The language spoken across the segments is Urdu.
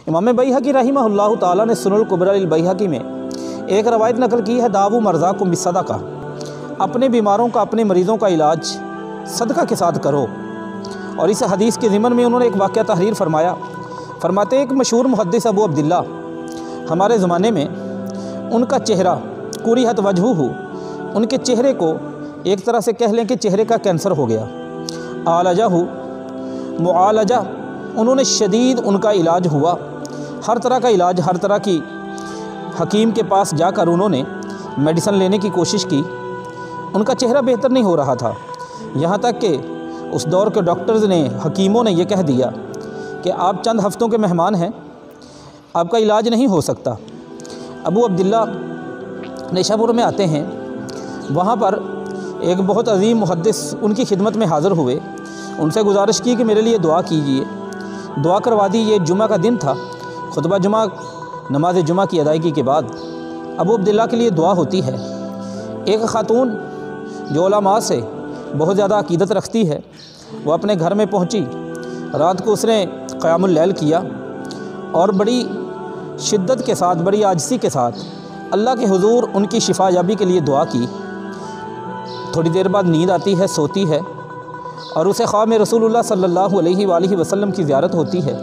امام بیہقی رحمہ اللہ تعالیٰ نے سنن الکبریٰ للبیہقی میں ایک روایت نقل کی ہے، داؤ مرضاکم بالصدقہ، اپنے بیماروں کا، اپنے مریضوں کا علاج صدقہ کے ساتھ کرو۔ اور اس حدیث کے ضمن میں انہوں نے ایک واقعہ تحریر فرمایا، فرماتے ہیں ایک مشہور محدث ابو عبداللہ ہمارے زمانے میں، ان کا چہرہ قریحت وجہہ، ان کے چہرے کو ایک طرح سے کہہ لیں کہ چہرے کا کینسر ہو گیا، عالجہ معالجہ، انہوں نے شدید ان کا علاج ہوا، ہر طرح کا علاج، ہر طرح کی حکیم کے پاس جا کر انہوں نے میڈیسن لینے کی کوشش کی، ان کا چہرہ بہتر نہیں ہو رہا تھا، یہاں تک کہ اس دور کے ڈاکٹرز نے، حکیموں نے یہ کہہ دیا کہ آپ چند ہفتوں کے مہمان ہیں، آپ کا علاج نہیں ہو سکتا۔ ابو عبداللہ نیشا پور میں آتے ہیں، وہاں پر ایک بہت عظیم محدث ان کی خدمت میں حاضر ہوئے، ان سے گزارش کی کہ میرے لیے دعا کیجیے، دعا کروا دی۔ یہ جمعہ کا دن تھا، خطبہ جمعہ، نماز جمعہ کی ادائیگی کے بعد ابو عبداللہ کے لیے دعا ہوتی ہے۔ ایک خاتون جو علماء سے بہت زیادہ عقیدت رکھتی ہے، وہ اپنے گھر میں پہنچی، رات کو اس نے قیام اللیل کیا اور بڑی شدت کے ساتھ، بڑی عاجزی کے ساتھ اللہ کے حضور ان کی شفا یابی کے لیے دعا کی۔ تھوڑی دیر بعد نیند آتی ہے، سوتی ہے، اور اسے خواب میں رسول اللہ صلی اللہ علیہ وآلہ وسلم کی زیارت ہوتی ہے۔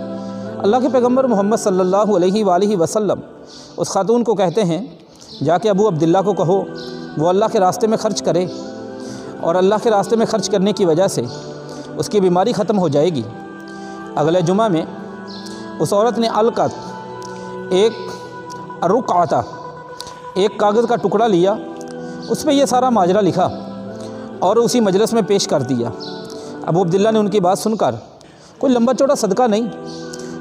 اللہ کے پیغمبر محمد صلی اللہ علیہ وآلہ وسلم اس خاتون کو کہتے ہیں، جا کے ابو عبداللہ کو کہو وہ اللہ کے راستے میں خرچ کرے، اور اللہ کے راستے میں خرچ کرنے کی وجہ سے اس کی بیماری ختم ہو جائے گی۔ اگلے جمعہ میں اس عورت نے القت، ایک رقعہ، ایک کاغذ کا ٹکڑا لیا، اس پہ یہ سارا ماجرا لکھا اور اسی مجلس میں پیش کر دیا۔ ابو عبداللہ نے ان کی بات سن کر، کوئی لمبا چوڑا صدقہ نہیں،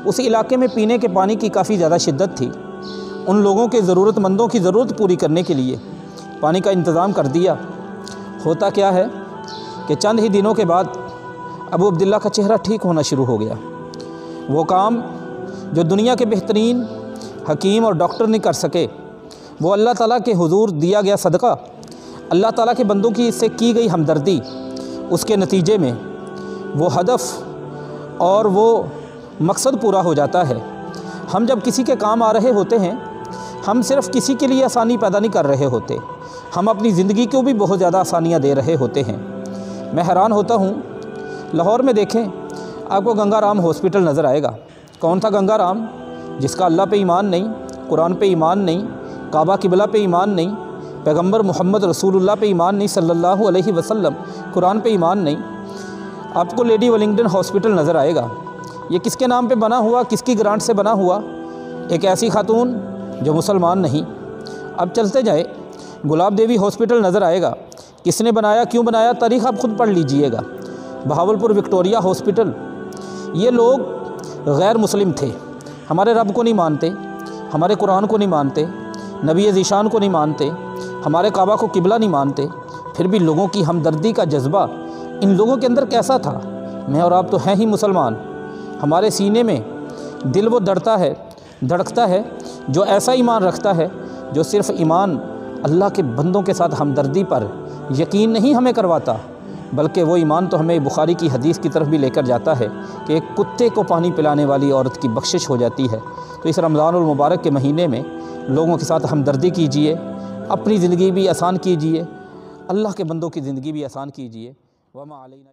اس علاقے میں پینے کے پانی کی کافی زیادہ شدت تھی، ان لوگوں کے ضرورت مندوں کی ضرورت پوری کرنے کے لیے پانی کا انتظام کر دیا۔ ہوتا کیا ہے کہ چند ہی دنوں کے بعد ابو عبداللہ کا چہرہ ٹھیک ہونا شروع ہو گیا۔ وہ کام جو دنیا کے بہترین حکیم اور ڈاکٹر نہیں کر سکے، وہ اللہ تعالیٰ کے حضور دیا گیا صدقہ، اللہ تعالیٰ کے بندوں کی سے کی گئی ہمدردی، اس کے نتیجے میں وہ ہدف اور وہ مقصد پورا ہو جاتا ہے۔ ہم جب کسی کے کام آ رہے ہوتے ہیں، ہم صرف کسی کے لیے آسانی پیدا نہیں کر رہے ہوتے، ہم اپنی زندگی کو بھی بہت زیادہ آسانیاں دے رہے ہوتے ہیں۔ میں حیران ہوتا ہوں، لاہور میں دیکھیں، آپ کو گنگا رام ہاسپٹل نظر آئے گا۔ کون تھا گنگا رام؟ جس کا اللہ پہ ایمان نہیں، قرآن پہ ایمان نہیں، کعبہ قبلہ پہ ایمان نہیں، پیغمبر محمد رسول اللہ پہ ایمان نہیں صلی اللہ علیہ وسلم، قرآن پہ ایمان نہیں۔ آپ کو لیڈی ولنگٹن ہاسپٹل نظر آئے گا۔ یہ کس کے نام پہ بنا ہوا، کس کی گرانٹ سے بنا ہوا؟ ایک ایسی خاتون جو مسلمان نہیں۔ اب چلتے جائے، گلاب دیوی ہاسپٹل نظر آئے گا۔ کس نے بنایا، کیوں بنایا، تاریخ آپ خود پڑھ لیجئے گا۔ بہاولپور وکٹوریہ ہاسپٹل، یہ لوگ غیر مسلم تھے، ہمارے رب کو نہیں مانتے، ہمارے قرآن کو نہیں مانتے، نبی ذیشان کو نہیں مانتے، ہمارے کعبہ کو قبلہ نہیں مانتے، پھر بھی لوگوں کی ہمدردی کا جذبہ ان لوگوں کے اندر کیسا تھا؟ میں اور آپ تو ہیں ہی مسلمان، ہمارے سینے میں دل وہ دھڑکتا ہے جو ایسا ایمان رکھتا ہے جو صرف ایمان اللہ کے بندوں کے ساتھ ہمدردی پر یقین نہیں ہمیں کرواتا، بلکہ وہ ایمان تو ہمیں بخاری کی حدیث کی طرف بھی لے کر جاتا ہے کہ ایک کتے کو پانی پلانے والی عورت کی بخشش ہو جاتی ہے۔ تو اس رمضان المبارک کے مہینے میں لوگوں کے ساتھ ہمدردی کیجیے، اپنی زندگی بھی آسان کیجیے، اللہ کے بندوں کی زندگی بھی آسان کیجیے۔ وما علینا